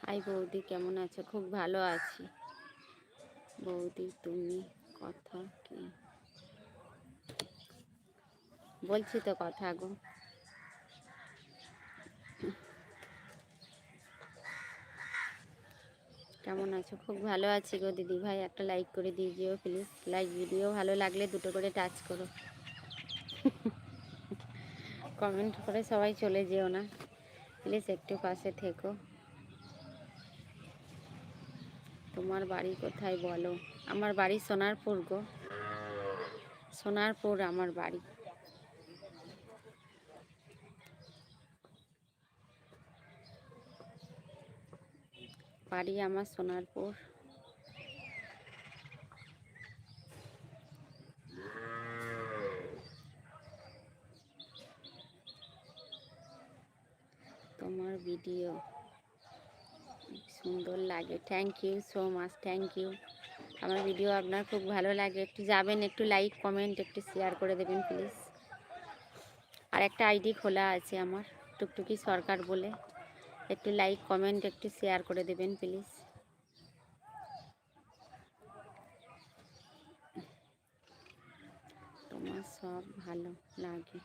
High বৌদি, কেমন আছো? খুব ভালো আছি বৌদি। তুমি কথা কি বলছি তো কথা গো। কেমন আছো? খুব ভালো আছি গো দিদি ভাই। একটা লাইক করে দিয়ে যেও প্লিজ। লাইক ভিডিও ভালো লাগলে দুটো করে টাচ করো, কমেন্ট করে সবাই চলে যেও না প্লিজ, একটু পাশে থেকো। তোমার বাড়ি কোথায় বলো? আমার বাড়ি সোনারপুর গো, সোনারপুর আমার বাড়ি। বাড়ি আমার সোনারপুর। তোমার ভিডিও সুন্দর লাগে, thank you so much, thank you. আমার ভিডিও আপনার খুব ভালো লাগে, একটু যাবেন, একটু লাইক কমেন্ট একটু শেয়ার করে দেবেন প্লিজ। আর একটা আইডি খোলা আছে আমার, টুকটুকি সরকার বলে, একটু লাইক কমেন্ট একটু শেয়ার করে দেবেন প্লিজ। তোমার সব ভালো লাগে।